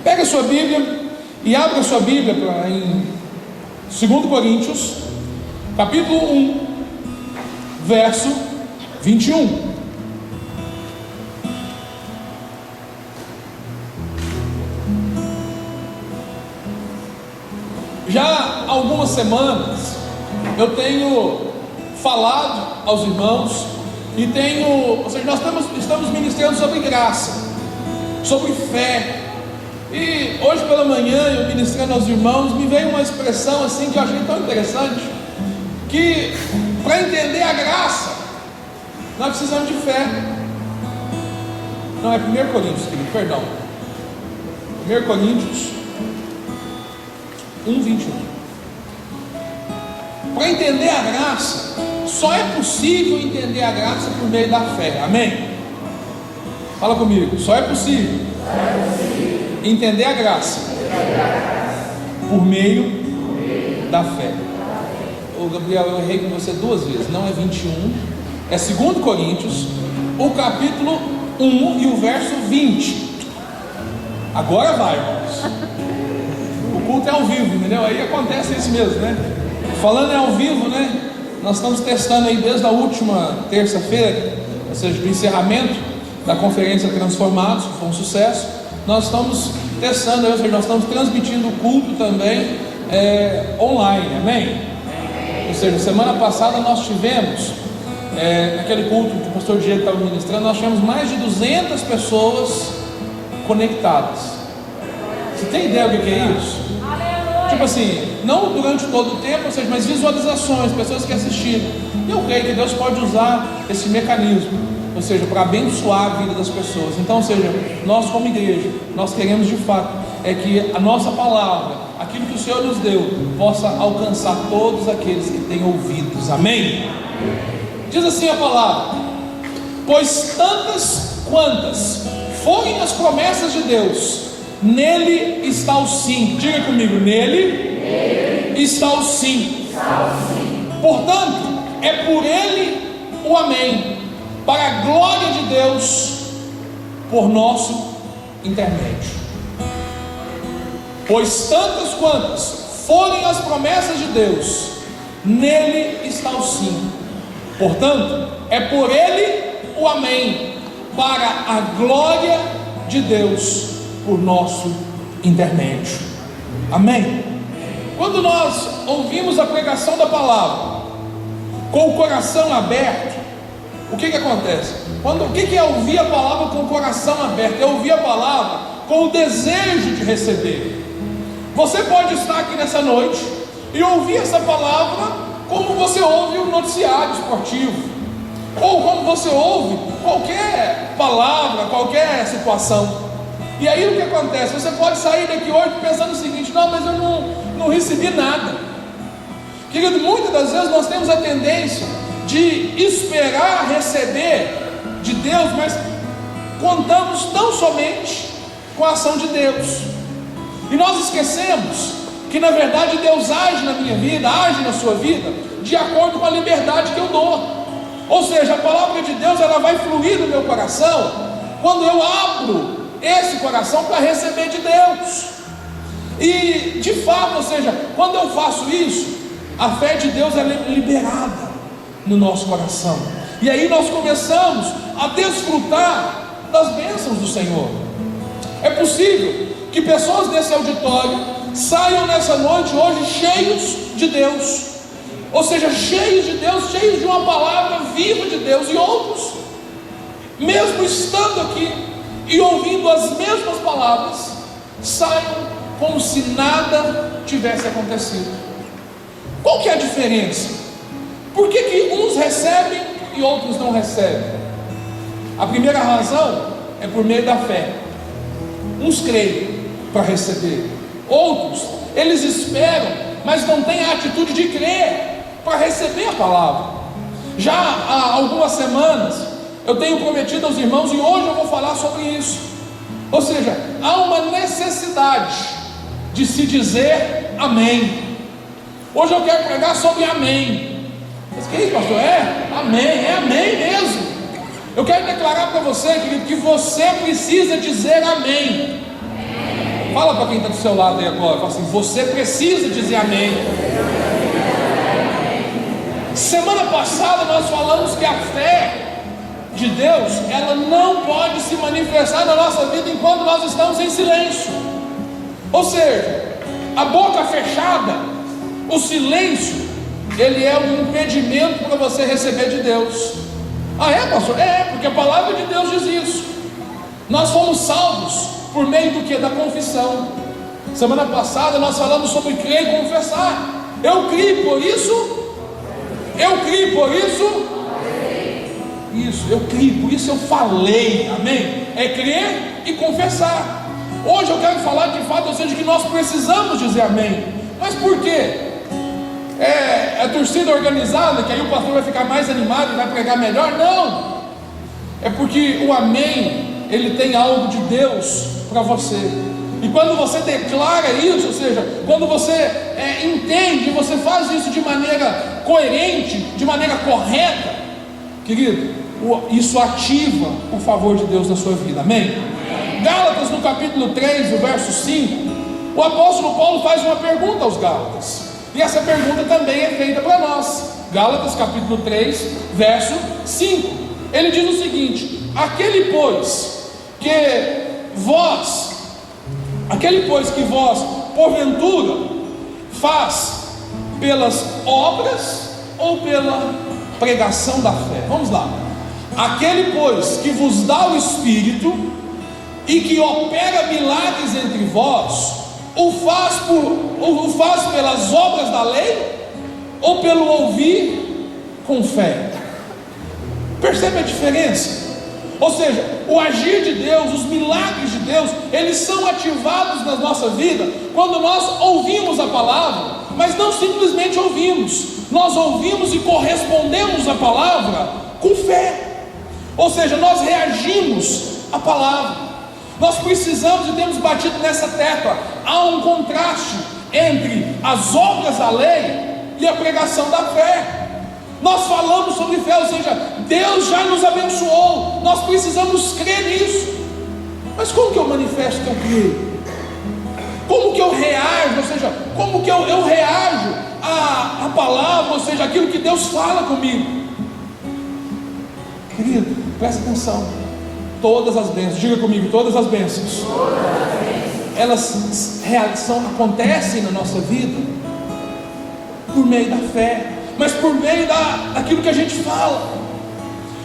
Pega a sua Bíblia e abra a sua Bíblia em 2 Coríntios, capítulo 1, verso 21. Já há algumas semanas eu tenho falado aos irmãos e nós estamos ministrando sobre graça, sobre fé. E hoje pela manhã, eu ministrando aos irmãos, me veio uma expressão assim que eu achei tão interessante, que para entender a graça nós precisamos de fé. Não, é 1 Coríntios, querido, perdão, 1 Coríntios 1:21. Para entender a graça, só é possível entender a graça por meio da fé, amém? Fala comigo, só é possível entender a graça por meio da fé. Ô Gabriel, eu errei com você 2 vezes, não é 21, é 2 Coríntios, o capítulo 1 e o verso 20. Agora vai, irmãos. O culto é ao vivo, entendeu? Aí acontece isso mesmo, né? Falando é ao vivo, né? Nós estamos testando aí desde a última terça-feira, ou seja, do encerramento da conferência Transformados, que foi um sucesso. Nós estamos testando, ou seja, nós estamos transmitindo o culto também online, amém? Ou seja, semana passada nós tivemos, naquele culto que o pastor Diego estava ministrando, nós tivemos mais de 200 pessoas conectadas. Você tem ideia do que é isso? Tipo assim, não durante todo o tempo, ou seja, mas visualizações, pessoas que assistiram. E eu creio que Deus pode usar esse mecanismo, ou seja, para abençoar a vida das pessoas. Então, ou seja, nós como igreja, nós queremos de fato que a nossa palavra, aquilo que o Senhor nos deu, possa alcançar todos aqueles que têm ouvidos, amém? Diz assim a palavra: pois tantas quantas forem as promessas de Deus, nele está o sim. Diga comigo, nele está o sim. Portanto, é por ele o amém, para a glória de Deus, por nosso intermédio. Pois tantas quantas forem as promessas de Deus, nele está o sim. Portanto, é por ele o amém, para a glória de Deus, por nosso intermédio, amém? Quando nós ouvimos a pregação da palavra com o coração aberto, o que acontece? O que é ouvir a palavra com o coração aberto? É ouvir a palavra com o desejo de receber. Você pode estar aqui nessa noite e ouvir essa palavra como você ouve um noticiário esportivo, ou como você ouve qualquer palavra, qualquer situação. E aí o que acontece? Você pode sair daqui hoje pensando o seguinte: não, mas eu não recebi nada. Querido, muitas das vezes nós temos a tendência de esperar receber de Deus, mas contamos tão somente com a ação de Deus, e nós esquecemos que na verdade Deus age na minha vida, age na sua vida, de acordo com a liberdade que eu dou. Ou seja, a palavra de Deus, ela vai fluir no meu coração quando eu abro esse coração para receber de Deus. E de fato, ou seja, quando eu faço isso, a fé de Deus é liberada no nosso coração, e aí nós começamos a desfrutar das bênçãos do Senhor. É possível que pessoas desse auditório saiam nessa noite hoje cheios de Deus, ou seja, cheios de Deus, cheios de uma palavra viva de Deus, e outros, mesmo estando aqui e ouvindo as mesmas palavras, saiam como se nada tivesse acontecido. Qual que é a diferença? Por que uns recebem e outros não recebem? A primeira razão é por meio da fé. Uns creem para receber, outros, eles esperam, mas não têm a atitude de crer para receber a palavra. Já há algumas semanas eu tenho prometido aos irmãos, e hoje eu vou falar sobre isso. Ou seja, há uma necessidade de se dizer amém. Hoje eu quero pregar sobre amém. Mas que é isso, pastor? É amém mesmo. Eu quero declarar para você, querido, que você precisa dizer amém. Fala para quem está do seu lado aí agora. Fala assim: você precisa dizer amém. Semana passada nós falamos que a fé de Deus, ela não pode se manifestar na nossa vida enquanto nós estamos em silêncio. Ou seja, a boca fechada, o silêncio, ele é um impedimento para você receber de Deus. Ah, é, pastor? É, porque a palavra de Deus diz isso. Nós fomos salvos por meio do que? Da confissão. Semana passada nós falamos sobre crer e confessar. Eu criei por isso. Eu criei por isso. Isso, eu criei, por isso eu falei, amém? É crer e confessar. Hoje eu quero falar de fato, ou seja, que nós precisamos dizer amém. Mas por quê? É a torcida organizada, que aí o pastor vai ficar mais animado e vai pregar melhor? Não, é porque o amém, ele tem algo de Deus para você. E quando você declara isso, ou seja, quando você entende, você faz isso de maneira coerente, de maneira correta, querido, isso ativa o favor de Deus na sua vida, amém? Gálatas, no capítulo 3, o verso 5, o apóstolo Paulo faz uma pergunta aos Gálatas, e essa pergunta também é feita para nós. Gálatas capítulo 3, verso 5, ele diz o seguinte: aquele pois que vós porventura faz pelas obras ou pela pregação da fé? Vamos lá. Aquele pois que vos dá o Espírito e que opera milagres entre vós, o faz pelas obras da lei ou pelo ouvir com fé? Percebe a diferença? Ou seja, o agir de Deus, os milagres de Deus, eles são ativados na nossa vida quando nós ouvimos a palavra, mas não simplesmente ouvimos, nós ouvimos e correspondemos à palavra com fé. Ou seja, nós reagimos à palavra. Nós precisamos e temos batido nessa tecla. Há um contraste entre as obras da lei e a pregação da fé. Nós falamos sobre fé, ou seja, Deus já nos abençoou, nós precisamos crer nisso. Mas como que eu manifesto que eu creio? Como que eu reajo, ou seja, como que eu reajo à palavra, ou seja, aquilo que Deus fala comigo? Querido, presta atenção. Todas as bênçãos, diga comigo, todas as bênçãos, elas acontecem na nossa vida por meio da fé, mas por meio daquilo que a gente fala.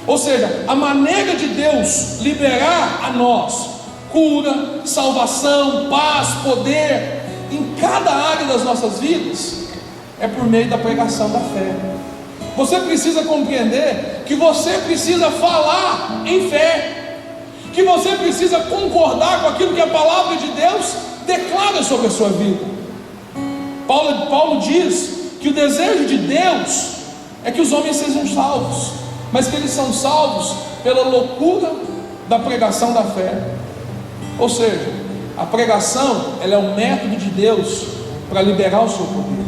Ou seja, a maneira de Deus liberar a nós cura, salvação, paz, poder em cada área das nossas vidas é por meio da pregação da fé. Você precisa compreender que você precisa falar em fé, que você precisa concordar com aquilo que a palavra de Deus declara sobre a sua vida. Paulo diz que o desejo de Deus é que os homens sejam salvos, mas que eles são salvos pela loucura da pregação da fé. Ou seja, a pregação, ela é um método de Deus para liberar o seu poder.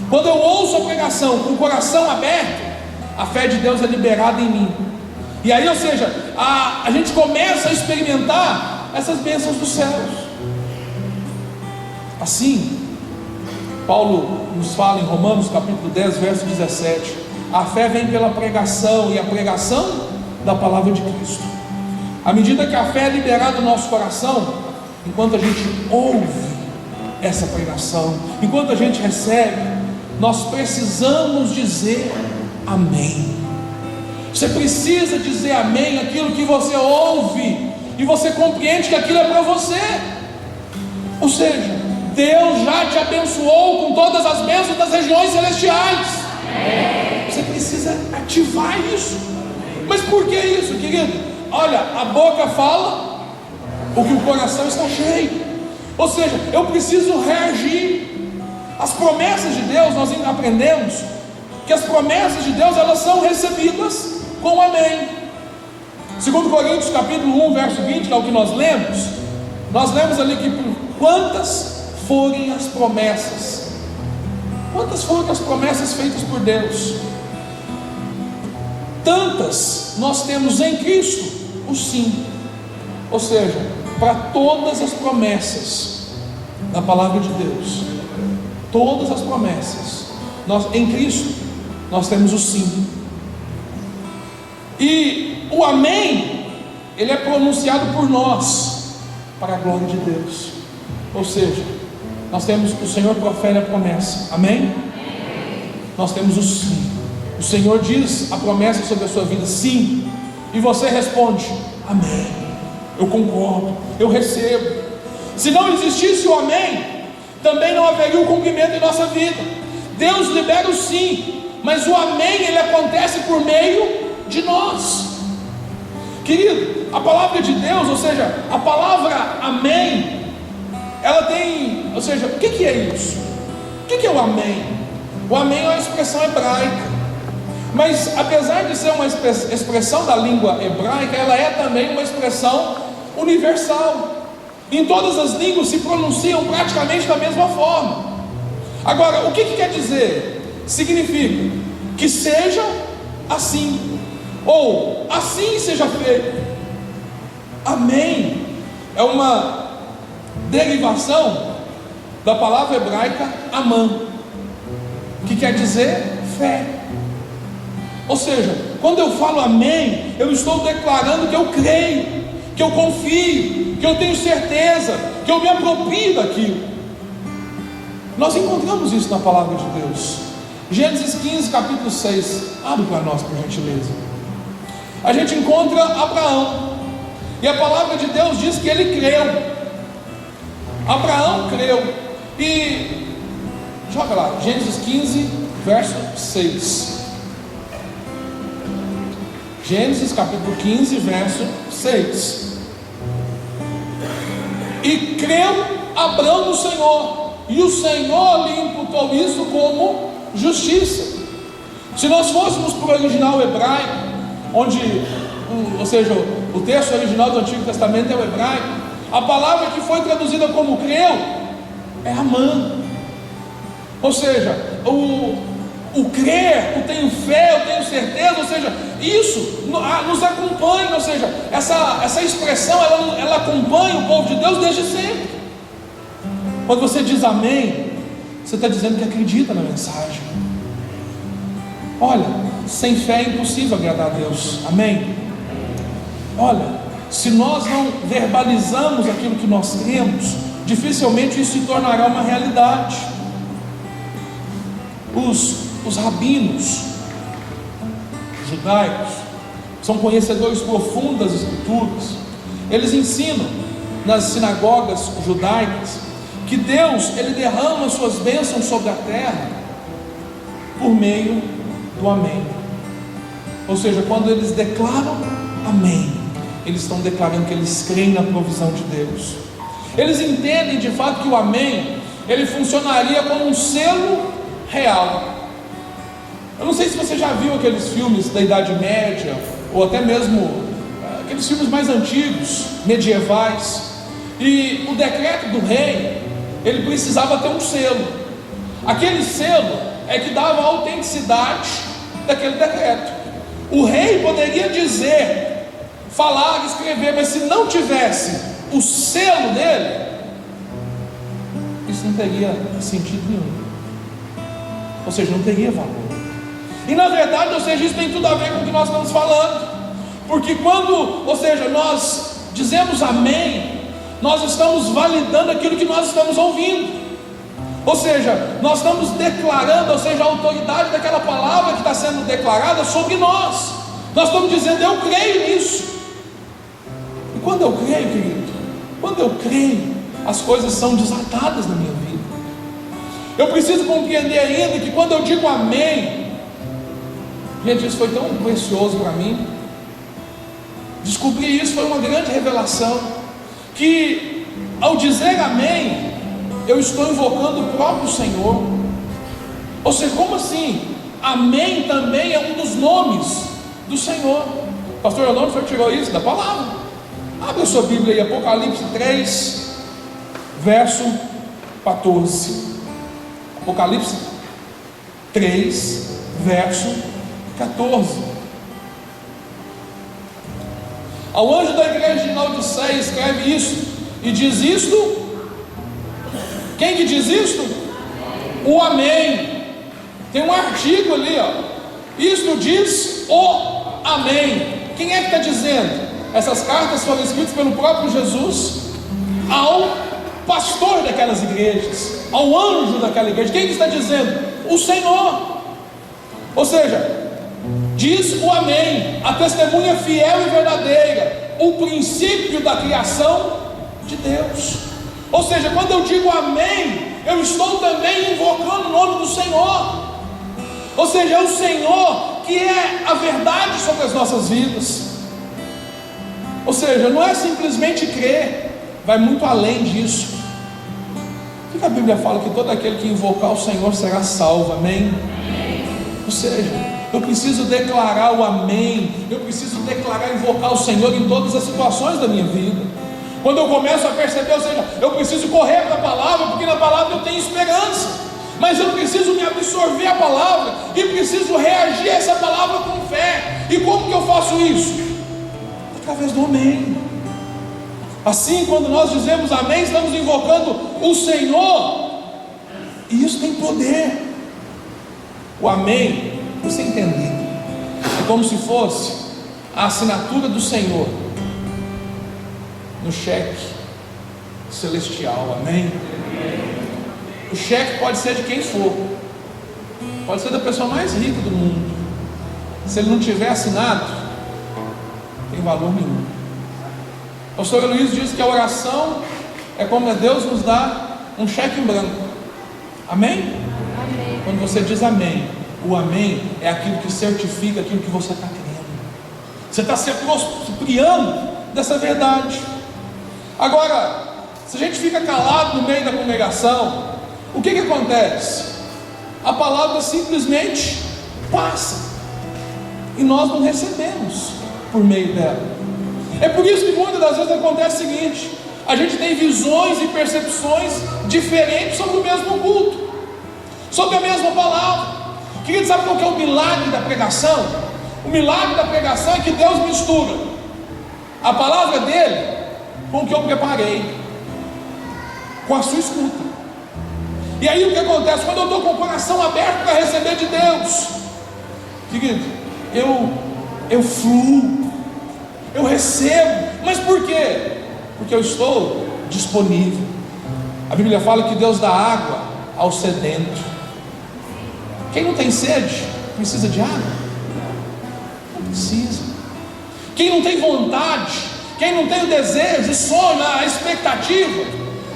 Quando eu ouço a pregação com o coração aberto, a fé de Deus é liberada em mim. E aí, ou seja, a gente começa a experimentar essas bênçãos dos céus. Assim, Paulo nos fala em Romanos capítulo 10, verso 17: a fé vem pela pregação, e a pregação da palavra de Cristo. À medida que a fé é liberada no nosso coração, enquanto a gente ouve essa pregação, enquanto a gente recebe, nós precisamos dizer amém. Você precisa dizer amém aquilo que você ouve, e você compreende que aquilo é para você. Ou seja, Deus já te abençoou com todas as bênçãos das regiões celestiais. Você precisa ativar isso. Mas por que isso, querido? Olha, a boca fala o que o coração está cheio. Ou seja, eu preciso reagir. As promessas de Deus, nós aprendemos que as promessas de Deus, elas são recebidas com amém. 2 Coríntios capítulo 1, verso 20, que é o que nós lemos ali que quantas forem as promessas, quantas foram as promessas feitas por Deus, tantas nós temos em Cristo o sim. Ou seja, para todas as promessas da palavra de Deus, todas as promessas, em Cristo, nós temos o sim. E o amém, ele é pronunciado por nós, para a glória de Deus. Ou seja, nós temos, o Senhor profere a promessa, amém? Nós temos o sim. O Senhor diz a promessa sobre a sua vida, sim, e você responde, amém, eu concordo, eu recebo. Se não existisse o amém, também não haveria o cumprimento em nossa vida. Deus libera o sim, mas o amém, ele acontece por meio de nós. Querido, a palavra de Deus, ou seja, a palavra amém, ela tem, ou seja, o que é isso? O que é o amém? O amém é uma expressão hebraica, mas apesar de ser uma expressão da língua hebraica, ela é também uma expressão universal. Em todas as línguas se pronunciam praticamente da mesma forma. Agora, o que quer dizer? Significa que seja assim, ou assim seja feito. Amém é uma derivação da palavra hebraica amã, que quer dizer fé. Ou seja, quando eu falo amém, eu estou declarando que eu creio, que eu confio, que eu tenho certeza, que eu me aproprio daquilo. Nós encontramos isso na palavra de Deus. Gênesis 15, capítulo 6. Abre para nós, por gentileza. A gente encontra Abraão, e a palavra de Deus diz que ele creu. Abraão creu. E joga lá, Gênesis 15, verso 6. Gênesis capítulo 15, verso 6. E creu Abraão no Senhor, e o Senhor lhe imputou isso como justiça. Se nós fôssemos para o original hebraico, onde, ou seja, o texto original do Antigo Testamento é o hebraico, a palavra que foi traduzida como creu é amã. Ou seja, o crer, o tenho fé, eu tenho certeza, ou seja, isso nos acompanha, ou seja, essa expressão ela acompanha o povo de Deus desde sempre. Quando você diz amém, você está dizendo que acredita na mensagem. Olha, sem fé é impossível agradar a Deus, amém? Olha, se nós não verbalizamos aquilo que nós cremos, dificilmente isso se tornará uma realidade. Os rabinos judaicos são conhecedores profundos das Escrituras. Eles ensinam nas sinagogas judaicas que Deus, ele derrama suas bênçãos sobre a terra por meio do amém. Ou seja, quando eles declaram amém, eles estão declarando que eles creem na provisão de Deus. Eles entendem de fato que o amém, ele funcionaria como um selo real. Eu não sei se você já viu aqueles filmes da Idade Média, ou até mesmo aqueles filmes mais antigos, medievais, e o decreto do rei, ele precisava ter um selo. Aquele selo é que dava a autenticidade daquele decreto. O rei poderia dizer, falar, escrever, mas se não tivesse o selo dele, isso não teria sentido nenhum. Ou seja, não teria valor. E na verdade, ou seja, isso tem tudo a ver com o que nós estamos falando. Porque quando, ou seja, nós dizemos amém, nós estamos validando aquilo que nós estamos ouvindo. Ou seja, nós estamos declarando, ou seja, a autoridade daquela palavra que está sendo declarada sobre nós. Nós estamos dizendo, eu creio nisso. E quando eu creio, querido, quando eu creio, as coisas são desatadas na minha vida. Eu preciso compreender ainda que quando eu digo amém, gente, isso foi tão precioso para mim. Descobrir isso foi uma grande revelação, que ao dizer amém, eu estou invocando o próprio Senhor. Ou seja, como assim? Amém também é um dos nomes do Senhor. Pastor Orlando foi que tirou isso da palavra. Abre a sua Bíblia aí, Apocalipse 3, verso 14. Apocalipse 3, verso 14. Ao anjo da igreja de Laodiceia escreve isso, e diz: isto Quem que diz isto? O amém. Tem um artigo ali, ó. Isto diz o amém. Quem é que está dizendo? Essas cartas foram escritas pelo próprio Jesus ao pastor daquelas igrejas, ao anjo daquela igreja. Quem que está dizendo? O Senhor. Ou seja, diz o amém, a testemunha fiel e verdadeira, o princípio da criação de Deus. Ou seja, quando eu digo amém, eu estou também invocando o nome do Senhor. Ou seja, é o Senhor que é a verdade sobre as nossas vidas. Ou seja, não é simplesmente crer, vai muito além disso. Por que a Bíblia fala que todo aquele que invocar o Senhor será salvo? Amém? Ou seja, eu preciso declarar o amém, eu preciso declarar, invocar o Senhor em todas as situações da minha vida. Quando eu começo a perceber, ou seja, eu preciso correr para a palavra, porque na palavra eu tenho esperança, mas eu preciso me absorver a palavra, e preciso reagir a essa palavra com fé. E como que eu faço isso? Através do amém. Assim, quando nós dizemos amém, estamos invocando o Senhor, e isso tem poder. O amém, você entender, é como se fosse a assinatura do Senhor no cheque celestial. Amém? O cheque pode ser de quem for, pode ser da pessoa mais rica do mundo. Se ele não tiver assinado, não tem valor nenhum. O pastor Luiz diz que a oração é como Deus nos dá um cheque em branco. Amém? Amém. Quando você diz amém, o amém é aquilo que certifica aquilo que você está crendo. Você está se apropriando dessa verdade. Agora, se a gente fica calado no meio da congregação, o que acontece? A palavra simplesmente passa, e nós não recebemos por meio dela. É por isso que muitas das vezes acontece o seguinte: a gente tem visões e percepções diferentes sobre o mesmo culto, sobre a mesma palavra. Querido, sabe qual que é o milagre da pregação? O milagre da pregação é que Deus mistura a palavra dele com o que eu preparei, com a sua escuta. E aí o que acontece? Quando eu estou com o coração aberto para receber de Deus, querido, eu fluo, eu recebo. Mas por quê? Porque eu estou disponível. A Bíblia fala que Deus dá água ao sedento. Quem não tem sede precisa de água? Não precisa. Quem não tem vontade, quem não tem o desejo, o sonho, a expectativa,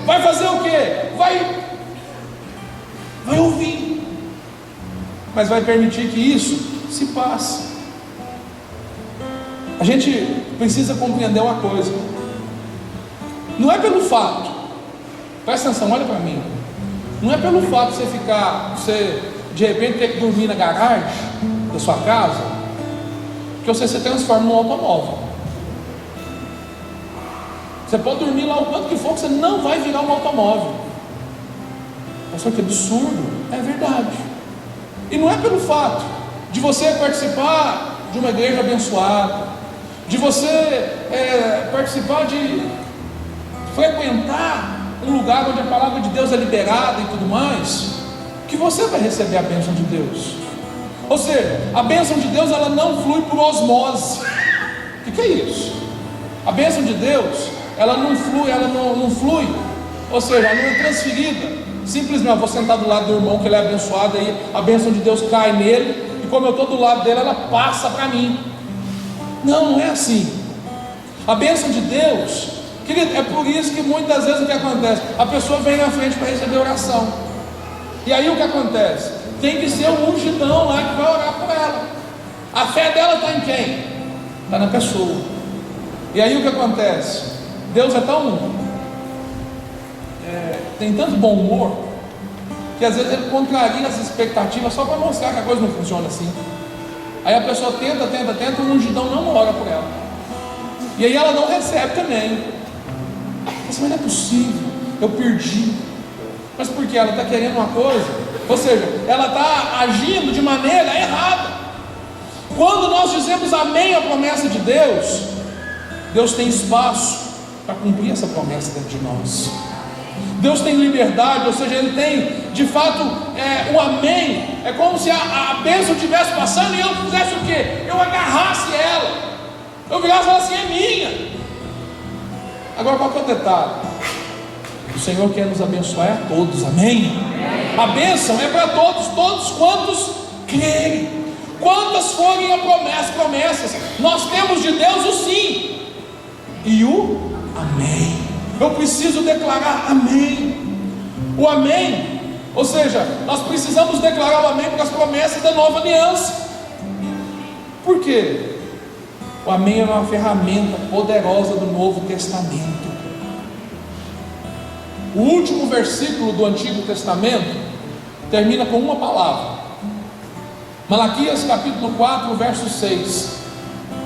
vai fazer o quê? Vai ouvir, mas vai permitir que isso se passe. A gente precisa compreender uma coisa: não é pelo fato, presta atenção, olha para mim, não é pelo fato de você de repente ter que dormir na garagem da sua casa, que você se transforma num automóvel. Você pode dormir lá o quanto que for, que você não vai virar um automóvel. Pastor, que absurdo. É verdade. E não é pelo fato de você participar de uma igreja abençoada, de você participar de frequentar um lugar onde a palavra de Deus é liberada e tudo mais, que você vai receber a bênção de Deus. Ou seja, a bênção de Deus, ela não flui por osmose. O que é isso? A bênção de Deus, ela não flui, ou seja, ela não é transferida simplesmente. Eu vou sentar do lado do irmão que ele é abençoado, aí a bênção de Deus cai nele, e como eu estou do lado dele, ela passa para mim. Não é assim. A bênção de Deus, querido, é por isso que muitas vezes o que acontece? A pessoa vem na frente para receber oração, e aí o que acontece? Tem que ser um ungidão lá que vai orar por ela. A fé dela está em quem? Está na pessoa. E aí o que acontece? Deus é tão tem tanto bom humor, que às vezes ele contraria as expectativas só para mostrar que a coisa não funciona assim. Aí a pessoa tenta, o ungidão não ora por ela, e aí ela não recebe também. Mas não é possível, eu perdi. Mas porque ela está querendo uma coisa, ou seja, ela está agindo de maneira errada. Quando nós dizemos amém à promessa de Deus, Deus tem espaço para cumprir essa promessa dentro de nós. Deus tem liberdade, ou seja, Ele tem de fato o amém. É como se a bênção estivesse passando e eu fizesse o quê? Eu agarrasse ela, eu virasse e falasse assim: é minha. Agora qual que é o detalhe? O Senhor quer nos abençoar a todos, amém? A bênção é para todos quantos crerem. Quantas forem as promessas, nós temos de Deus o sim e o amém. Eu preciso declarar amém. O amém, ou seja, nós precisamos declarar o amém para as promessas da nova aliança. Por quê? O amém é uma ferramenta poderosa do Novo Testamento. O último versículo do Antigo Testamento termina com uma palavra. Malaquias capítulo 4, verso 6,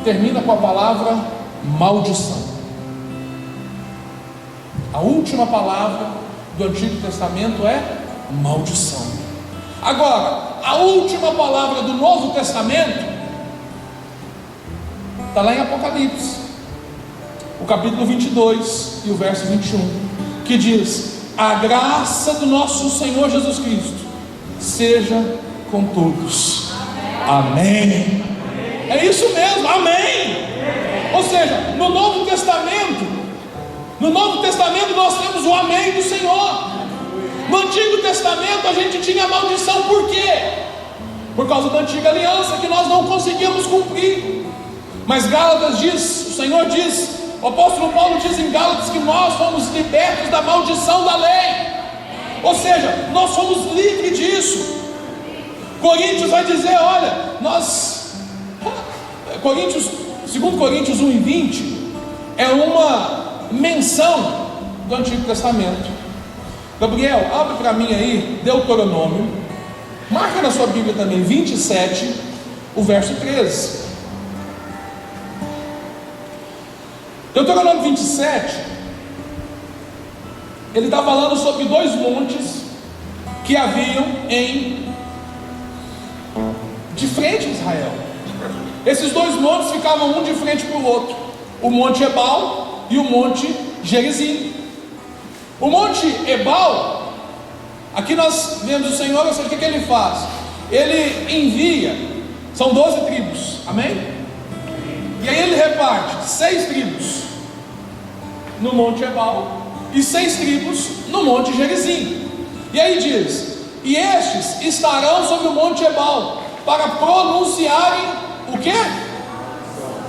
termina com a palavra maldição. A última palavra do Antigo Testamento é maldição. Agora, a última palavra do Novo Testamento está lá em Apocalipse, o capítulo 22 e o verso 21, que diz: a graça do nosso Senhor Jesus Cristo seja com todos. Amém. É isso mesmo, amém. Ou seja, no Novo Testamento nós temos o amém do Senhor. No Antigo Testamento a gente tinha maldição. Por quê? Por causa da antiga aliança que nós não conseguíamos cumprir. Mas Gálatas diz, o Senhor diz, o apóstolo Paulo diz em Gálatas que nós fomos libertos da maldição da lei. Ou seja, nós somos livres disso. Coríntios vai dizer, olha, nós, 2 Coríntios 1:20 é uma menção do Antigo Testamento. Gabriel, abre para mim aí Deuteronômio, marca na sua Bíblia também 27, o verso 13. Deuteronômio 27, ele está falando sobre dois montes que haviam de frente a Israel. Esses dois montes ficavam um de frente para o outro, o Monte Ebal e o Monte Gerizim. O Monte Ebal, aqui nós vemos o Senhor, ou seja, o que ele faz? Ele envia, são 12 tribos, amém? E aí ele reparte 6 tribos no Monte Ebal e 6 tribos no Monte Gerizim. E aí diz: e estes estarão sobre o Monte Ebal para pronunciarem o que?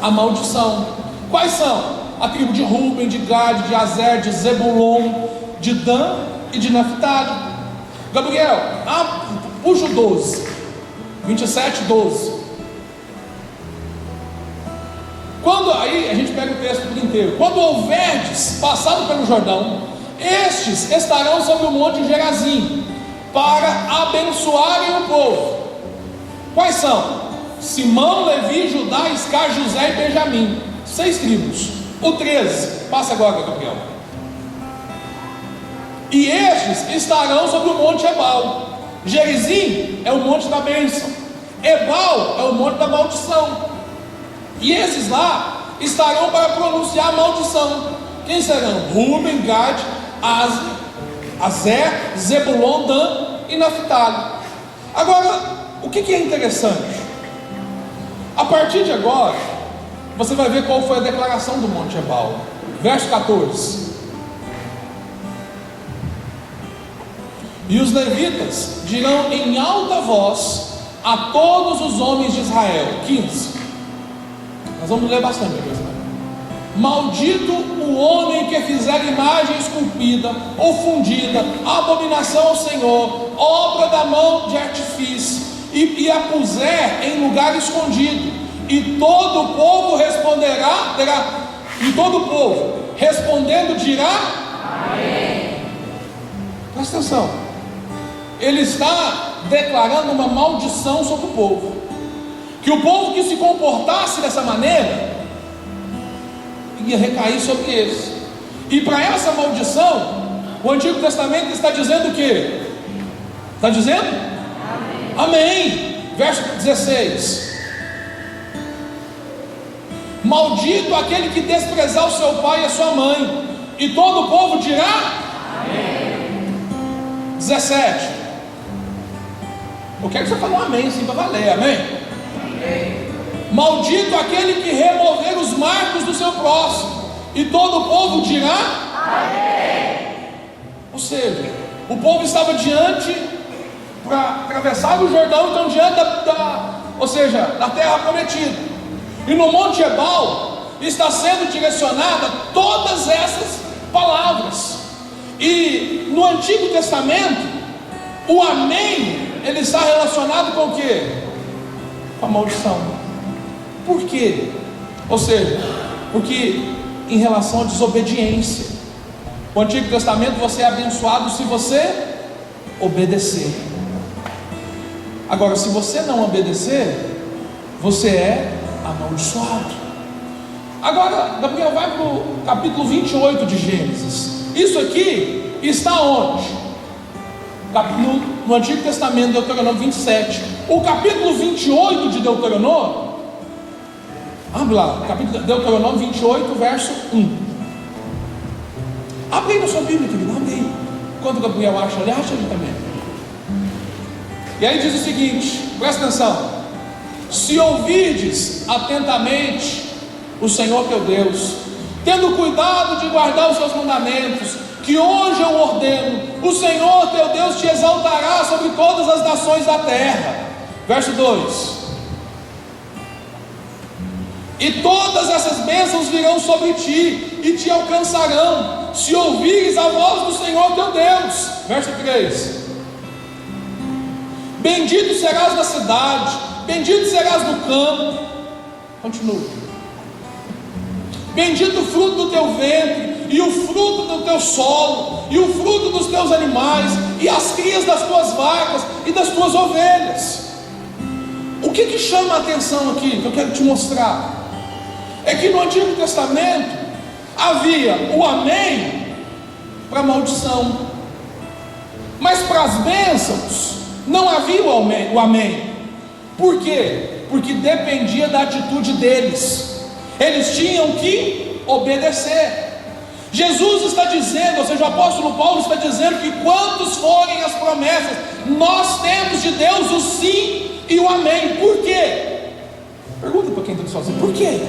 A maldição. Quais são? A tribo de Ruben, de Gad, de Azer, de Zebulon, de Dan e de Naftali. Gabriel, puxa o 12, 27, 12. Quando, aí a gente pega o texto por inteiro. Quando houverdes passado pelo Jordão, estes estarão sobre o Monte Gerazim para abençoarem o povo. Quais são? Simão, Levi, Judá, Iscar, José e Benjamim. 6 tribos. O 13, passa agora, Gabriel. E estes estarão sobre o Monte Ebal. Gerizim é o monte da bênção, Ebal é o monte da maldição. E esses lá estarão para pronunciar a maldição. Quem serão? Ruben, Gad, Azer, Zebulon, Dan e Naftali. Agora, o que é interessante? A partir de agora, você vai ver qual foi a declaração do Monte Ebal. Verso 14. E os levitas dirão em alta voz a todos os homens de Israel. 15. Nós vamos ler bastante coisa. Maldito o homem que fizer imagem esculpida ou fundida, abominação ao Senhor, obra da mão de artifício, e a puser em lugar escondido. E todo o povo responderá, e todo o povo respondendo dirá: amém. Presta atenção, ele está declarando uma maldição sobre o povo, que o povo que se comportasse dessa maneira ia recair sobre eles. E para essa maldição, o Antigo Testamento está dizendo o quê? Está dizendo? Amém. Amém. Verso 16. Maldito aquele que desprezar o seu pai e a sua mãe. E todo o povo dirá: amém. 17. Eu quero que você fale um amém assim para valer, amém? Maldito aquele que remover os marcos do seu próximo. E todo o povo dirá amém. Ou seja, o povo estava diante, para atravessar o Jordão, então diante da terra prometida. E no Monte Ebal está sendo direcionada todas essas palavras. E no Antigo Testamento, o amém, ele está relacionado com o quê? Com a maldição. Por quê? Ou seja, porque em relação à desobediência. No Antigo Testamento você é abençoado se você obedecer. Agora, se você não obedecer, você é amaldiçoado. Agora, Gabriel, vai para o capítulo 28 de Gênesis. Isso aqui está onde? No Antigo Testamento, Deuteronômio 27. O capítulo 28 de Deuteronômio, abre lá, capítulo Deuteronômio 28, verso 1. Abre aí na sua Bíblia, querido, abre aí. Enquanto o Gabriel acha, ele acha ali também. E aí diz o seguinte, presta atenção: se ouvirdes atentamente o Senhor teu Deus, tendo cuidado de guardar os seus mandamentos, que hoje eu ordeno, o Senhor teu Deus te exaltará sobre todas as nações da terra. Verso 2: e todas essas bênçãos virão sobre ti e te alcançarão, se ouvires a voz do Senhor teu Deus. Verso 3: bendito serás na cidade, bendito serás no campo. Continua: bendito o fruto do teu ventre, e o fruto do teu solo, e o fruto dos teus animais, e as crias das tuas vacas e das tuas ovelhas. O que chama a atenção aqui, que eu quero te mostrar, é que no Antigo Testamento havia o amém para a maldição, mas para as bênçãos não havia o amém. Por quê? Porque dependia da atitude deles. Eles tinham que obedecer. Jesus está dizendo, ou seja, o apóstolo Paulo está dizendo que quantos forem as promessas, nós temos de Deus o sim e o amém. Por quê? Pergunta para quem está sozinho, por quê?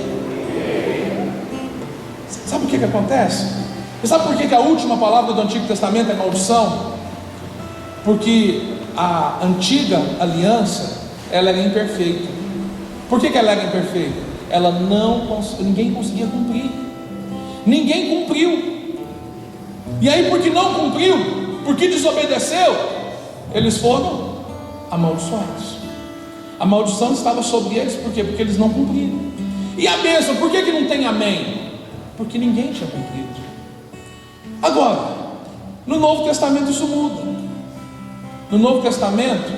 Sabe o que acontece? Você sabe por que a última palavra do Antigo Testamento é maldição? Porque a antiga aliança, ela era imperfeita. Por que ela era imperfeita? Ninguém conseguia cumprir. Ninguém cumpriu. E aí, porque não cumpriu, porque desobedeceu, eles foram amaldiçoados. A maldição estava sobre eles, por quê? Porque eles não cumpriram. E a bênção, por que não tem amém? Porque ninguém tinha cumprido. Agora, no Novo Testamento isso muda. No Novo Testamento,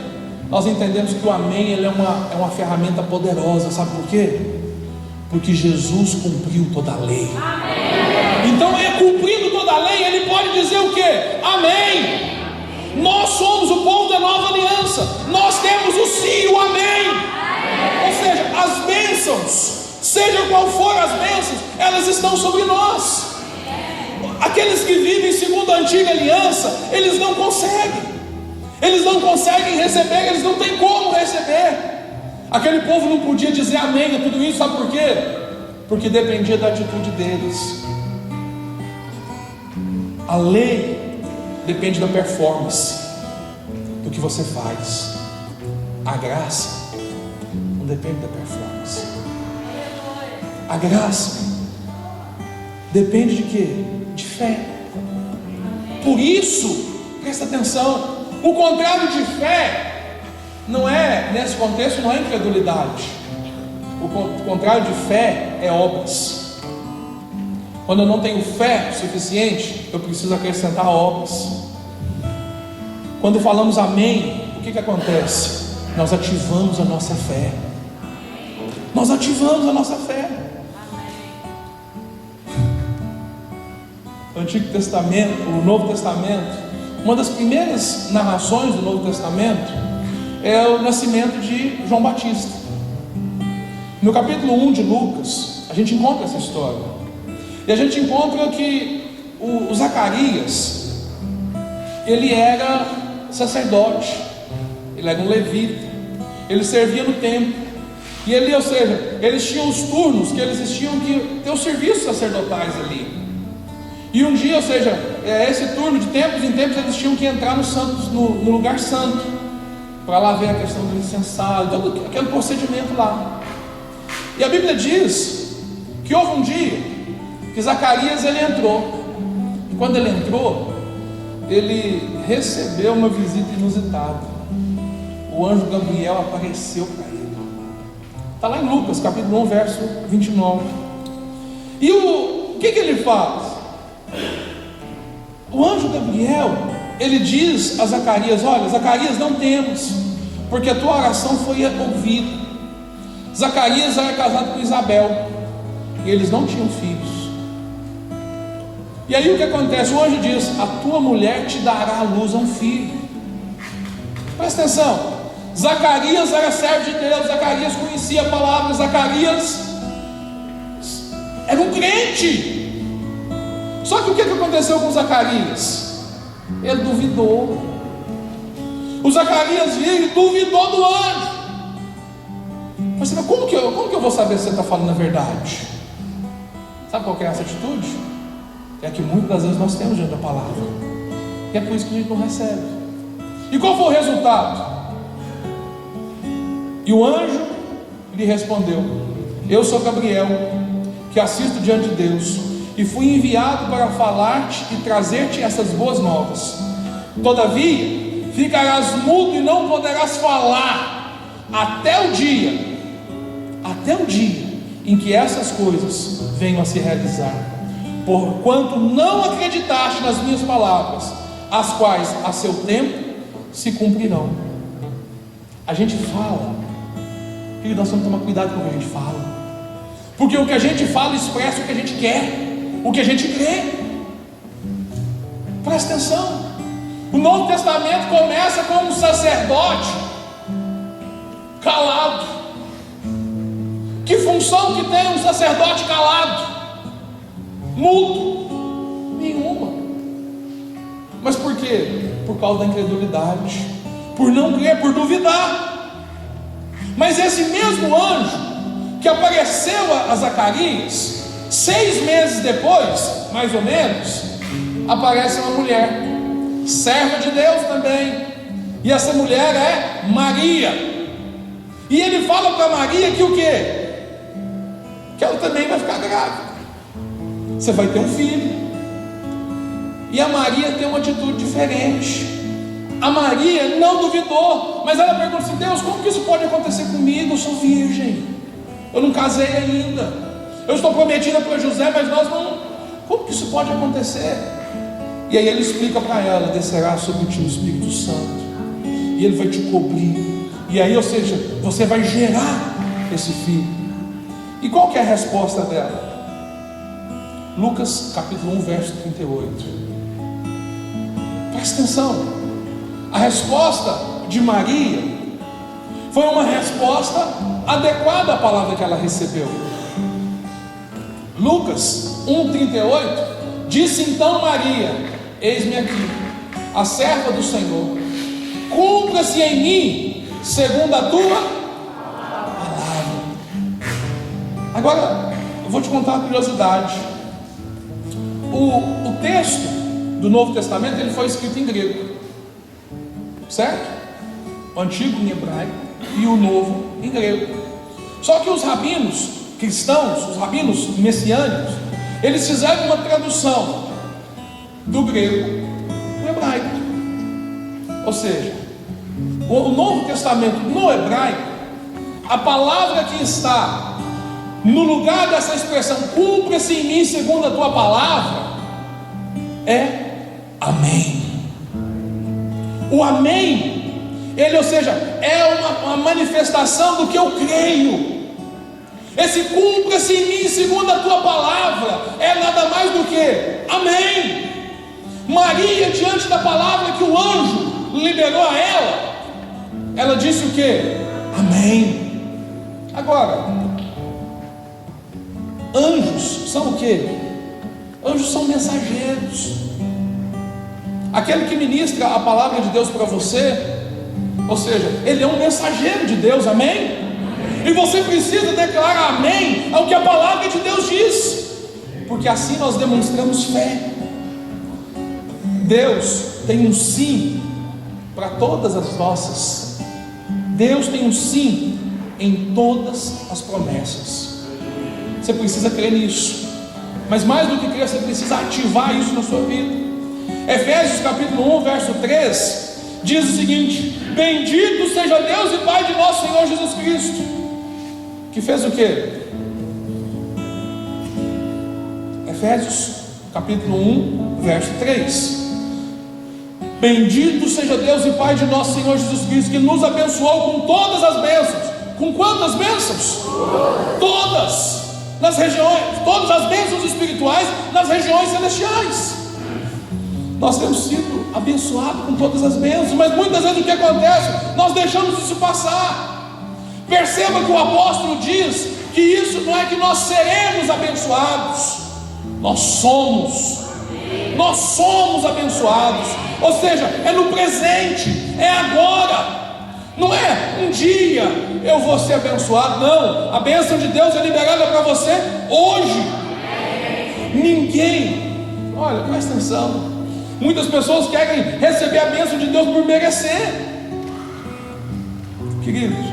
nós entendemos que o amém, ele é uma ferramenta poderosa. Sabe por quê? Porque Jesus cumpriu toda a lei. Amém. Então, cumprindo toda a lei, ele pode dizer o quê? Amém. Nós somos o povo da nova aliança. Nós temos o sim e o amém. Ou seja, as bênçãos, seja qual for as bênçãos, elas estão sobre nós. Aqueles que vivem segundo a antiga aliança, eles não conseguem receber, eles não têm como receber. Aquele povo não podia dizer amém a tudo isso, sabe por quê? Porque dependia da atitude deles. A lei depende da performance, do que você faz. A graça não depende da performance. A graça depende de quê? De fé. Por isso, presta atenção, o contrário de fé não é, nesse contexto, não é incredulidade. O contrário de fé é obras. Quando eu não tenho fé suficiente, eu preciso acrescentar obras. Quando falamos amém, o que acontece? Nós ativamos a nossa fé. Nós ativamos a nossa fé. O Antigo Testamento, o Novo Testamento, uma das primeiras narrações do Novo Testamento é o nascimento de João Batista. No capítulo 1 de Lucas, a gente encontra essa história. E a gente encontra que o Zacarias, ele era sacerdote, ele era um levita, ele servia no templo, e ele, ou seja, eles tinham os turnos que eles tinham que ter os serviços sacerdotais ali. E um dia, ou seja, esse turno de tempos em tempos eles tinham que entrar no lugar santo, para lá ver a questão do incensário, todo aquele procedimento lá. E a Bíblia diz que houve um dia que Zacarias ele entrou, e quando ele entrou, ele recebeu uma visita inusitada. O anjo Gabriel apareceu para ele. Está lá em Lucas capítulo 1 verso 29. E o que ele faz? O anjo Gabriel, ele diz a Zacarias: olha, Zacarias, não temas, porque a tua oração foi ouvida. Zacarias era casado com Isabel, e eles não tinham filhos. E aí o que acontece? O anjo diz: a tua mulher te dará à luz a um filho. Presta atenção, Zacarias era servo de Deus, Zacarias conhecia a palavra, Zacarias era um crente. Só que o que aconteceu com Zacarias? Ele duvidou. O Zacarias veio e duvidou do anjo. Mas como que eu vou saber se você está falando a verdade? Sabe qual que é essa atitude? É que muitas das vezes nós temos diante da palavra, e é por isso que a gente não recebe. E qual foi o resultado? E o anjo lhe respondeu: eu sou Gabriel, que assisto diante de Deus, e fui enviado para falar-te e trazer-te essas boas novas. Todavia ficarás mudo e não poderás falar até o dia em que essas coisas venham a se realizar, porquanto não acreditaste nas minhas palavras, as quais a seu tempo se cumprirão. A gente fala, e nós temos que tomar cuidado com o que a gente fala, porque o que a gente fala expressa o que a gente quer, o que a gente crê. Presta atenção. O Novo Testamento começa com um sacerdote calado. Que função que tem um sacerdote calado? Mudo? Nenhuma. Mas por quê? Por causa da incredulidade, por não crer, por duvidar. Mas esse mesmo anjo que apareceu a Zacarias, 6 meses depois, mais ou menos, aparece uma mulher, serva de Deus também, e essa mulher é Maria. E ele fala para Maria que o quê? Que ela também vai ficar grávida. Você vai ter um filho. E a Maria tem uma atitude diferente. A Maria não duvidou, mas ela pergunta assim: Deus, como que isso pode acontecer comigo? Eu sou virgem, eu não casei ainda, eu estou prometida para José, mas nós não. Como que isso pode acontecer? E aí ele explica para ela: descerá sobre ti o Espírito Santo, e ele vai te cobrir. E aí, ou seja, você vai gerar esse filho. E qual que é a resposta dela? Lucas capítulo 1 verso 38. Presta atenção. A resposta de Maria foi uma resposta adequada à palavra que ela recebeu. Lucas 1,38 disse então Maria: eis-me aqui, a serva do Senhor, cumpra-se em mim segundo a tua palavra. Agora eu vou te contar uma curiosidade. O texto do Novo Testamento ele foi escrito em grego, certo? O antigo em hebraico e o novo em grego. Só que os rabinos cristãos, os rabinos messiânicos, eles fizeram uma tradução do grego para o hebraico. Ou seja, o Novo Testamento no hebraico, a palavra que está no lugar dessa expressão cumpra-se em mim segundo a tua palavra é amém. O amém, ele, ou seja, é uma manifestação do que eu creio. Esse cumpra-se em mim segundo a tua palavra é nada mais do que amém. Maria, diante da palavra que o anjo liberou a ela disse o que? Amém. Agora, anjos são o que? Anjos são mensageiros. aquele que ministra a palavra de Deus para você, ou seja, ele é um mensageiro de Deus, amém? E você precisa declarar amém ao que a palavra de Deus diz, porque assim nós demonstramos fé. Deus tem um sim para todas as nossas. Deus tem um sim em todas as promessas. Você precisa crer nisso, mas mais do que crer, você precisa ativar isso na sua vida. Efésios capítulo 1, verso 3 diz o seguinte: bendito seja Deus e Pai de nosso Senhor Jesus Cristo, que fez o quê? Efésios capítulo 1, verso 3. Bendito seja Deus e Pai de nosso Senhor Jesus Cristo, que nos abençoou com todas as bênçãos. Com quantas bênçãos? Todas nas regiões, todas as bênçãos espirituais nas regiões celestiais. Nós temos sido abençoados com todas as bênçãos, mas muitas vezes o que acontece? Nós deixamos isso passar. Perceba que o apóstolo diz que isso não é que nós seremos abençoados, nós somos abençoados. Ou seja, é no presente, é agora. Não é um dia eu vou ser abençoado, não. A bênção de Deus é liberada para você hoje. Ninguém, olha, presta atenção, muitas pessoas querem receber a bênção de Deus por merecer. Queridos,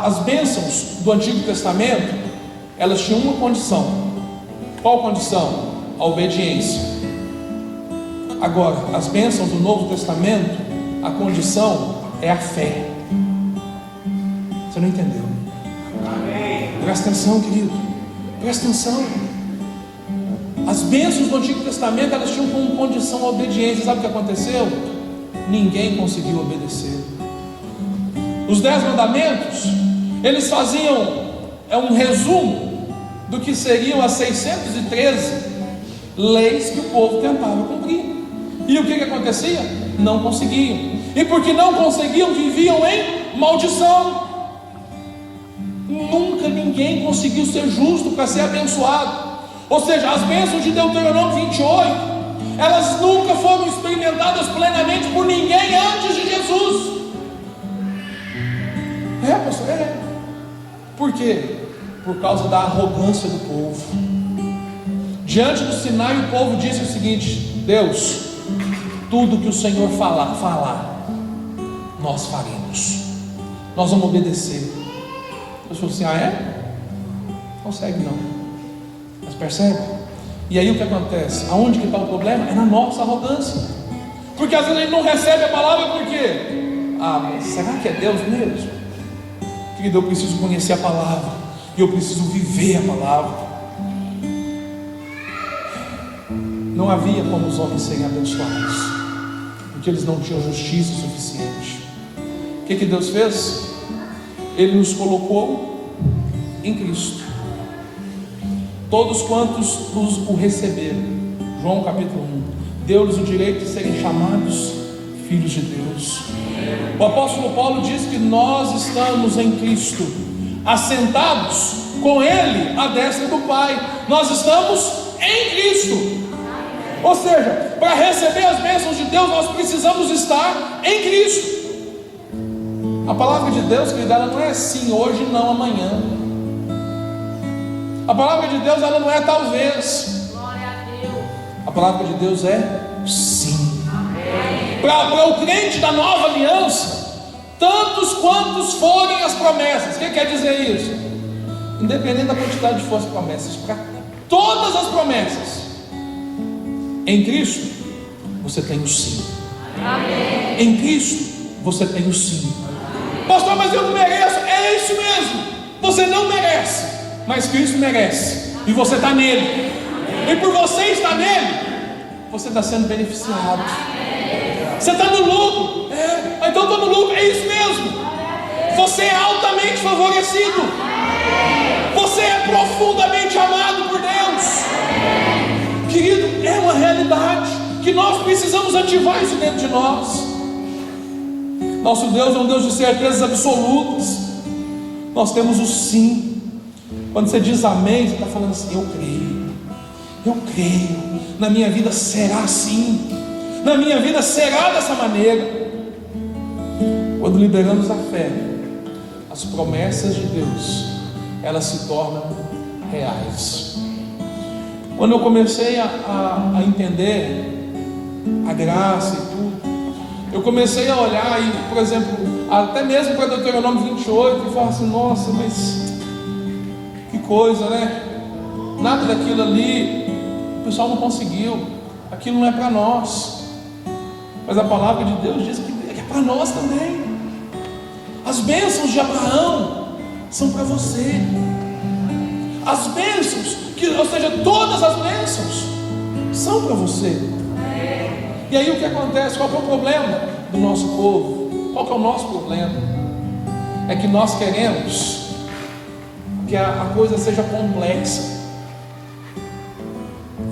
as bênçãos do Antigo Testamento, elas tinham uma condição. Qual condição? A obediência. Agora, as bênçãos do Novo Testamento, a condição é a fé. Você não entendeu? Presta atenção, querido, presta atenção. As bênçãos do Antigo Testamento, elas tinham como condição a obediência. Sabe o que aconteceu? Ninguém conseguiu obedecer. Os 10 mandamentos, eles faziam um resumo do que seriam as 613 leis que o povo tentava cumprir. E o que acontecia? Não conseguiam. E porque não conseguiam, viviam em maldição. Nunca ninguém conseguiu ser justo para ser abençoado. Ou seja, as bênçãos de Deuteronômio 28, elas nunca foram experimentadas plenamente por ninguém antes de Jesus. Pastor, Por quê? Por causa da arrogância do povo. Diante do Sinai, o povo disse o seguinte: Deus, tudo que o Senhor falar, nós faremos, nós vamos obedecer. Deus falou assim: Não consegue não. Mas percebe? E aí o que acontece? Aonde que está o problema? É na nossa arrogância. Porque às vezes a gente não recebe a palavra por quê? Mas será que é Deus mesmo? Querido, eu preciso conhecer a palavra, e eu preciso viver a palavra. Não havia como os homens serem abençoados, porque eles não tinham justiça suficiente. O que Deus fez? Ele nos colocou em Cristo. Todos quantos o receberam, João capítulo 1, deu-lhes o direito de serem chamados filhos de Deus. O apóstolo Paulo diz que nós estamos em Cristo, assentados com Ele à destra do Pai. Nós estamos em Cristo. Ou seja, para receber as bênçãos de Deus, nós precisamos estar em Cristo. A palavra de Deus, querida, ela não é sim hoje, não amanhã. A palavra de Deus, ela não é talvez. A palavra de Deus é sim. Para o crente da nova aliança, tantos quantos forem as promessas. O que quer dizer isso? Independente da quantidade de forças promessas, para todas as promessas, em Cristo você tem o sim. Amém. Em Cristo você tem o sim. Pastor, mas eu não mereço. É isso mesmo, você não merece, mas Cristo merece, e você está nele. E por você estar nele, você está sendo beneficiado. Você está no lucro. Então estou no lucro. É isso mesmo. Você é altamente favorecido. Você é profundamente amado por Deus. Querido, é uma realidade que nós precisamos ativar isso dentro de nós. Nosso Deus é um Deus de certezas absolutas. Nós temos o sim. Quando você diz amém, você está falando assim: eu creio, na minha vida será assim. na minha vida será dessa maneira. Quando liberamos a fé, as promessas de Deus, elas se tornam reais. Quando eu comecei a entender a graça e tudo, eu comecei a olhar e, por exemplo, até mesmo para Deuteronômio 28, e falar assim: nossa, mas que coisa, né? Nada daquilo ali o pessoal não conseguiu, aquilo não é para nós. Mas a palavra de Deus diz que é para nós também. As bênçãos de Abraão são para você. As bênçãos, ou seja, todas as bênçãos são para você. E aí o que acontece? Qual que é o problema do nosso povo? Qual que é o nosso problema? É que nós queremos que a coisa seja complexa.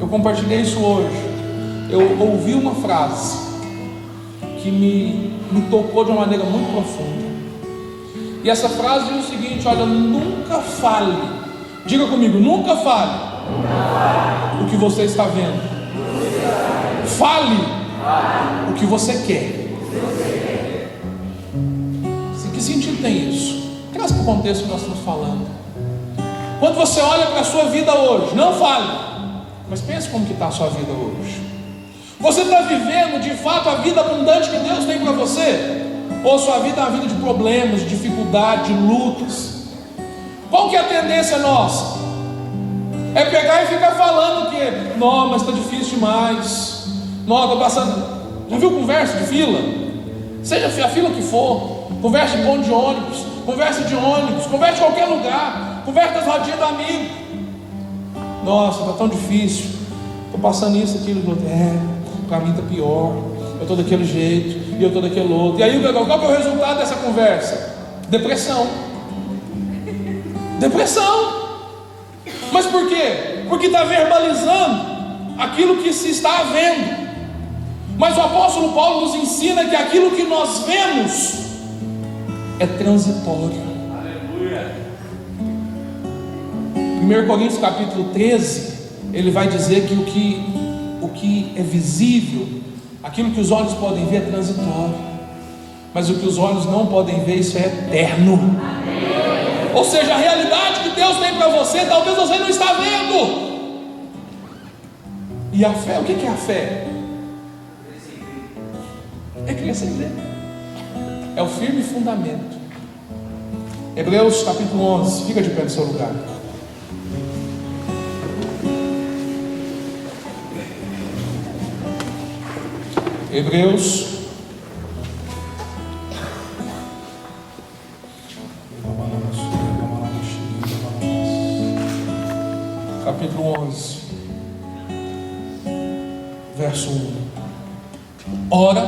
Eu compartilhei isso hoje. Eu ouvi uma frase que me tocou de uma maneira muito profunda. E essa frase diz o seguinte: olha, nunca fale, diga comigo, nunca fale o que você está vendo. Fale o que você quer. Que sentido tem isso? Traz para o contexto que nós estamos falando. Quando você olha para a sua vida hoje, não fale, mas pense como que está a sua vida hoje. Você está vivendo de fato a vida abundante que Deus tem para você? Ou sua vida é uma vida de problemas, de dificuldade, de lutas? Qual que é a tendência nossa? É pegar e ficar falando que não, mas está difícil demais. Não, estou passando. Já viu conversa de fila? Seja a fila que for, conversa em ponto de ônibus, conversa de ônibus, conversa em qualquer lugar, conversa das rodinhas do amigo. Nossa, está tão difícil, estou passando isso, aquilo, para mim está pior, eu estou daquele jeito, e eu estou daquele outro. E aí qual que é o resultado dessa conversa? Depressão. Depressão. Mas por quê? Porque está verbalizando aquilo que se está vendo. Mas o apóstolo Paulo nos ensina que aquilo que nós vemos é transitório. Aleluia. 1 Coríntios capítulo 13, ele vai dizer que o que é visível, aquilo que os olhos podem ver é transitório, mas o que os olhos não podem ver, isso é eterno. Amém. Ou seja, a realidade que Deus tem para você, talvez você não está vendo. E a fé, o que é a fé? É crer sem ver. É o firme fundamento. Hebreus capítulo 11, fica de pé no seu lugar. Hebreus capítulo 11, verso 1. Ora,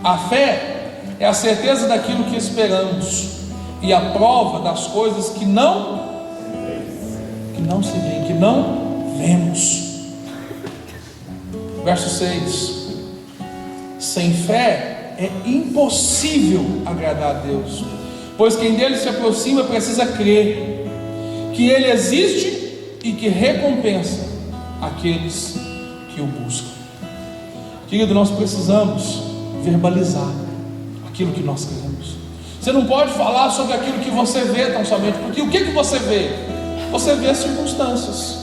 a fé é a certeza daquilo que esperamos e a prova das coisas que não se veem, que não vemos. Verso 6. Sem fé é impossível agradar a Deus, pois quem dele se aproxima precisa crer que ele existe e que recompensa aqueles que o buscam. Querido, nós precisamos verbalizar aquilo que nós queremos. Você não pode falar sobre aquilo que você vê tão somente, porque o que você vê? Você vê as circunstâncias,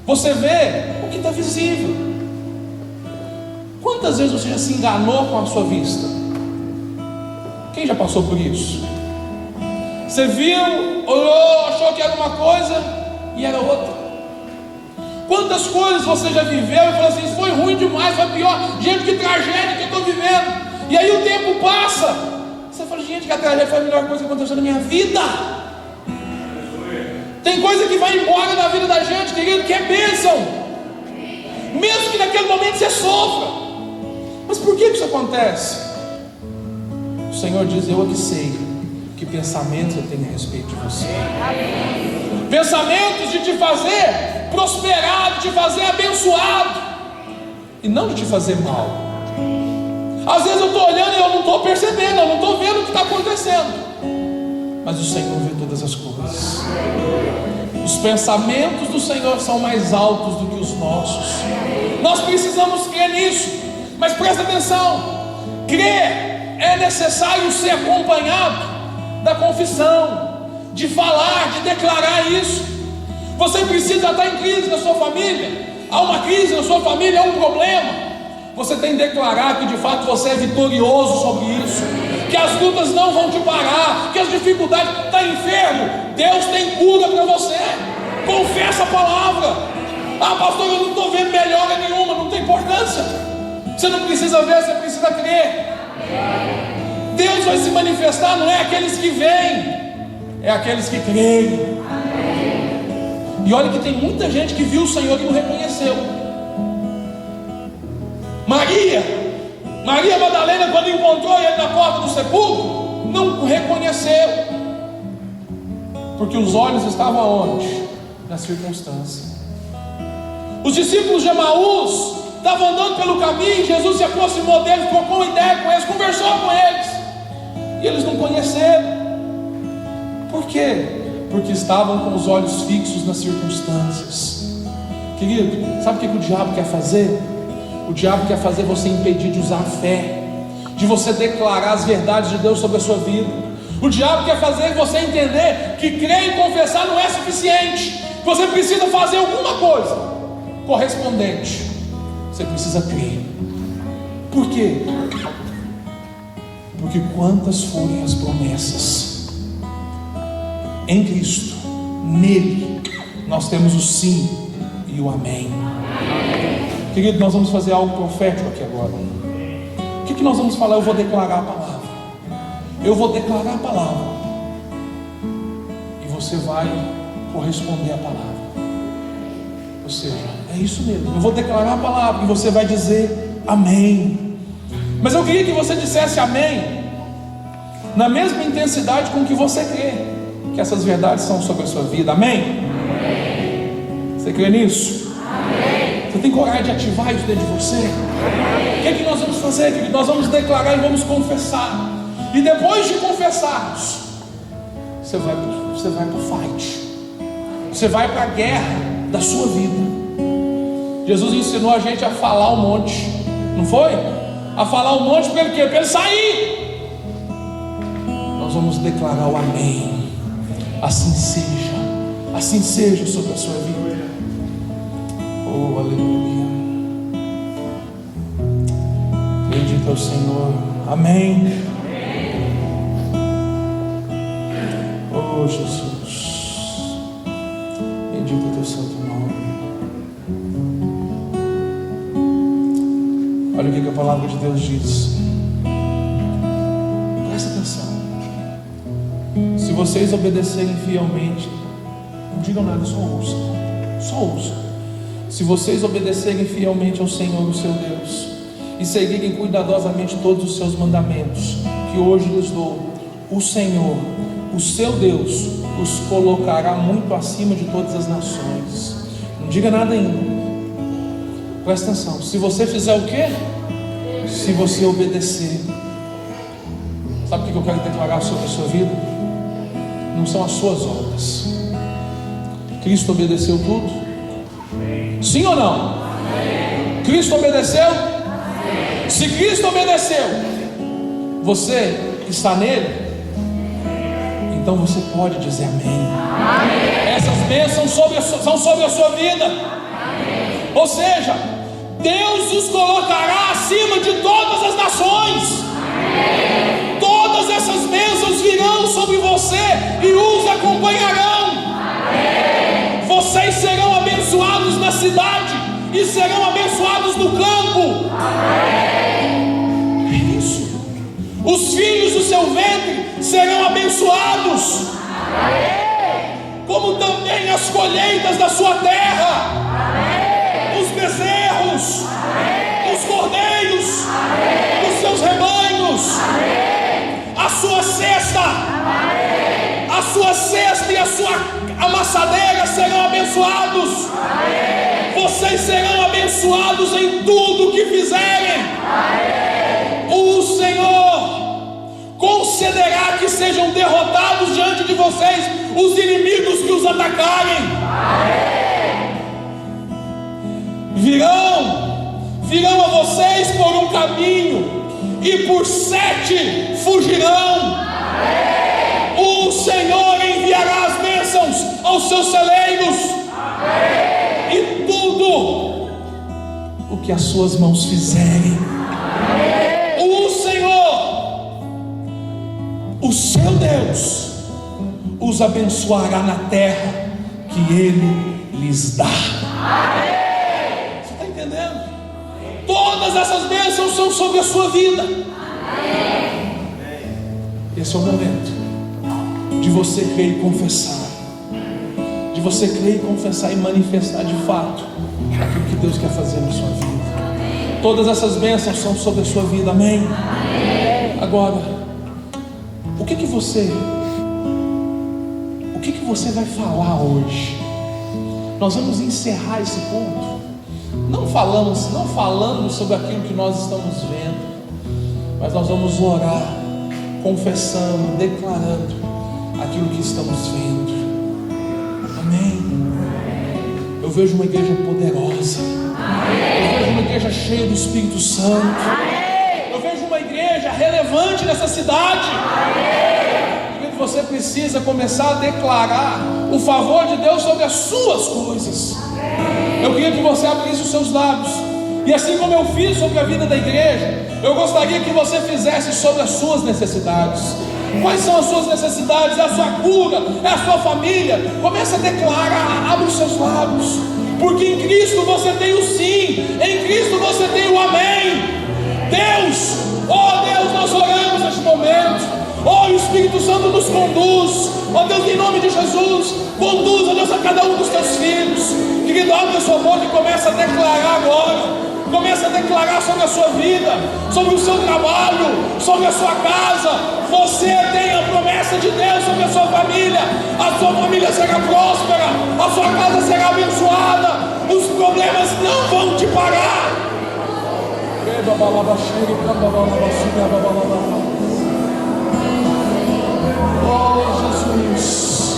você vê o que está visível. Quantas vezes você já se enganou com a sua vista? Quem já passou por isso? Você viu, olhou, achou que era uma coisa e era outra. Quantas coisas você já viveu e falou assim: isso foi ruim demais, foi pior, gente, que tragédia que eu estou vivendo. E aí o tempo passa, você fala: gente, que a tragédia foi a melhor coisa que aconteceu na minha vida. Tem coisa que vai embora da vida da gente, querido, que é bênção, mesmo que naquele momento você sofra. Mas por que isso acontece? O Senhor diz: eu é que sei que pensamentos eu tenho a respeito de você. Pensamentos de te fazer prosperar, de te fazer abençoado, e não de te fazer mal. Às vezes eu estou olhando e eu não estou percebendo, eu não estou vendo o que está acontecendo, mas o Senhor vê todas as coisas. Os pensamentos do Senhor são mais altos do que os nossos. Nós precisamos crer nisso. Mas presta atenção: crer é necessário ser acompanhado da confissão, de falar, de declarar isso. Você precisa estar em crise na sua família. Há uma crise na sua família, há um problema. Você tem que declarar que de fato você é vitorioso sobre isso, que as lutas não vão te parar, que as dificuldades, está enfermo, Deus tem cura para você. Confessa a palavra. Ah, pastor, eu não estou vendo melhora nenhuma. Não tem importância. Você não precisa ver, você precisa crer. Deus vai se manifestar, não é aqueles que veem, é aqueles que creem. E olha que tem muita gente que viu o Senhor e não reconheceu. Maria Madalena, quando encontrou ele na porta do sepulcro, não reconheceu, porque os olhos estavam onde? Na circunstância. Os discípulos de Emaús estavam andando pelo caminho, Jesus se aproximou deles, trocou uma ideia com eles, conversou com eles, e eles não conheceram. Por quê? Porque estavam com os olhos fixos nas circunstâncias. Querido, sabe o que o diabo quer fazer? O diabo quer fazer você impedir de usar a fé, de você declarar as verdades de Deus sobre a sua vida. O diabo quer fazer você entender que crer e confessar não é suficiente. Você precisa fazer alguma coisa correspondente. Você precisa crer. Por quê? Porque quantas forem as promessas em Cristo, nele nós temos o sim e o amém. Querido, nós vamos fazer algo profético aqui agora. O que nós vamos falar? Eu vou declarar a palavra. Eu vou declarar a palavra, e você vai corresponder à palavra. Ou seja, é isso mesmo. Eu vou declarar a palavra e você vai dizer amém. Mas eu queria que você dissesse amém na mesma intensidade com que você crê que essas verdades são sobre a sua vida. Amém? Você crê nisso? Você tem coragem de ativar isso dentro de você? O que é que nós vamos fazer, querido? Nós vamos declarar e vamos confessar. E depois de confessarmos, você vai para o fight. Você vai para a guerra da sua vida. Jesus ensinou a gente a falar um monte, não foi? A falar um monte para ele quê? Para ele sair. Nós vamos declarar o amém. Assim seja sobre a sua vida. Oh, aleluia. Bendito é o Senhor. Amém. Oh, Jesus. Bendito é o teu santo nome. Olha o que a palavra de Deus diz. Presta atenção. Se vocês obedecerem fielmente, não digam nada, só ouçam. Só ouçam. Se vocês obedecerem fielmente ao Senhor, o seu Deus, e seguirem cuidadosamente todos os seus mandamentos, que hoje lhes dou, o Senhor, o seu Deus, os colocará muito acima de todas as nações. Não diga nada ainda. Presta atenção. Se você fizer o quê? Se você obedecer. Sabe o que eu quero declarar sobre a sua vida? Não são as suas obras. Cristo obedeceu tudo? Sim ou não? Amém. Cristo obedeceu? Amém. Se Cristo obedeceu, você está nele, então você pode dizer amém. Amém. Essas bênçãos são sobre a sua vida. Amém. Ou seja, Deus os colocará acima de todas as nações. Amém. Todas essas bênçãos virão sobre você e os acompanharão. Amém. Vocês serão abençoados na cidade e serão abençoados no campo. Amém. É isso. Os filhos do seu ventre serão abençoados. Amém. Como também as colheitas da sua terra. Amém. Os bezerros. Amém. Os cordeiros. Amém. Os seus rebanhos. Amém. A sua cesta. Amém. A sua cesta e a sua amassadeira serão abençoados. Amém. Vocês serão abençoados em tudo que fizerem. Amém. O Senhor concederá que sejam derrotados diante de vocês os inimigos que os atacarem. Amém. virão a vocês por um caminho, e por 7 fugirão. O Senhor enviará as bênçãos aos seus celeiros, e tudo o que as suas mãos fizerem, o Senhor, o seu Deus, os abençoará na terra que Ele lhes dá. Você está entendendo? Todas essas bênçãos são sobre a sua vida. Esse é o momento de você crer e confessar, de você crer e confessar e manifestar de fato aquilo que Deus quer fazer na sua vida. Todas essas bênçãos são sobre a sua vida, amém? Agora, o que você vai falar hoje? Nós vamos encerrar esse ponto não falando sobre aquilo que nós estamos vendo, mas nós vamos orar, confessando, declarando aquilo que estamos vendo. Amém? Eu vejo uma igreja poderosa, eu vejo uma igreja cheia do Espírito Santo, eu vejo uma igreja relevante nessa cidade. Você precisa começar a declarar o favor de Deus sobre as suas coisas. Eu queria que você abrisse os seus lábios, e assim como eu fiz sobre a vida da igreja, eu gostaria que você fizesse sobre as suas necessidades. Quais são as suas necessidades? É a sua cura? É a sua família? Comece a declarar, abre os seus lábios, porque em Cristo você tem o sim, em Cristo você tem o amém. Deus, oh Deus, nós oramos neste momento. Oh, o Espírito Santo nos conduz. Oh Deus, em nome de Jesus, conduza, Deus, a cada um dos teus filhos. Querido, abre a sua boca e começa a declarar agora. Começa a declarar sobre a sua vida, sobre o seu trabalho, sobre a sua casa. Você tem a promessa de Deus sobre a sua família. A sua família será próspera, a sua casa será abençoada. Os problemas não vão te parar. Oh Jesus,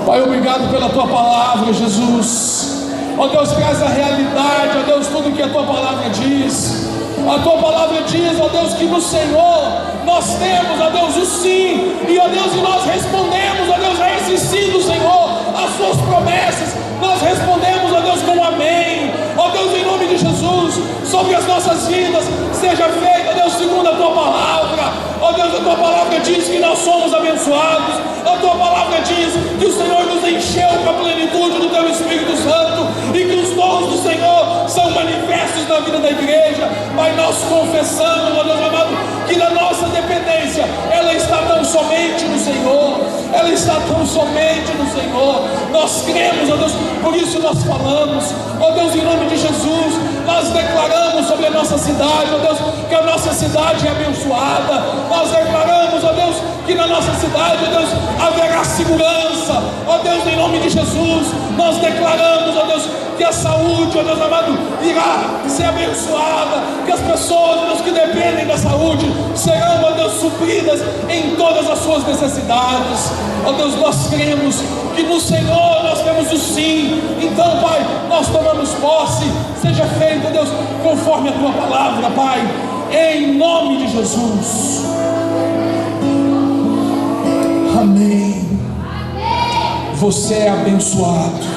Pai, obrigado pela tua palavra, Jesus. Ó Deus, traz a realidade, ó Deus, tudo que a tua palavra diz. A tua palavra diz, ó Deus, que no Senhor nós temos, ó Deus, o sim, e ó Deus, e nós respondemos, ó Deus, a esse sim do Senhor, as suas promessas, nós respondemos, ó Deus, com amém. Ó Deus, em nome de Jesus, sobre as nossas vidas, seja feita, ó Deus, segundo a tua palavra. Ó Deus, a tua palavra diz que nós somos abençoados. A tua palavra diz que o Senhor nos encheu com a plenitude do teu Espírito Santo, e que os dons do Senhor são manifestos na vida da igreja. Pai, nós confessamos, ó Deus amado, que na nossa dependência ela está tão somente no Senhor. Ela está tão somente no Senhor. Nós cremos, ó Deus, por isso nós falamos, ó Deus, em nome de Jesus, nós declaramos sobre a nossa cidade, ó Deus, que a nossa cidade é abençoada. Nós declaramos, ó Deus, que na nossa cidade, ó Deus, haverá segurança. Ó Deus, em nome de Jesus, nós declaramos, ó Deus, que a saúde, ó Deus amado, irá ser abençoada, que as pessoas, ó Deus, que dependem da saúde serão, ó Deus, supridas em todas as suas necessidades. Ó Deus, nós cremos que no Senhor nós temos o sim. Então, Pai, nós tomamos posse. Seja feito, ó Deus, conforme a tua palavra, Pai, em nome de Jesus. Amém. Você é abençoado.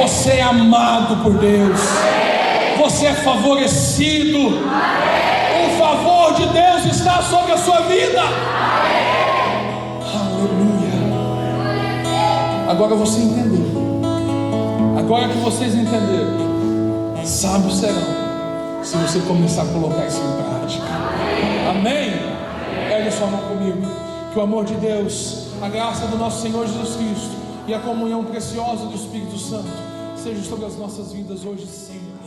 Você é amado por Deus. Você é favorecido. O favor de Deus está sobre a sua vida. Aleluia. Agora você entendeu. Agora que vocês entenderam, sábios serão se você começar a colocar isso em prática. Amém? Ergue sua mão comigo. Que o amor de Deus, a graça do nosso Senhor Jesus Cristo e a comunhão preciosa do Espírito Santo seja sobre as nossas vidas hoje e sempre.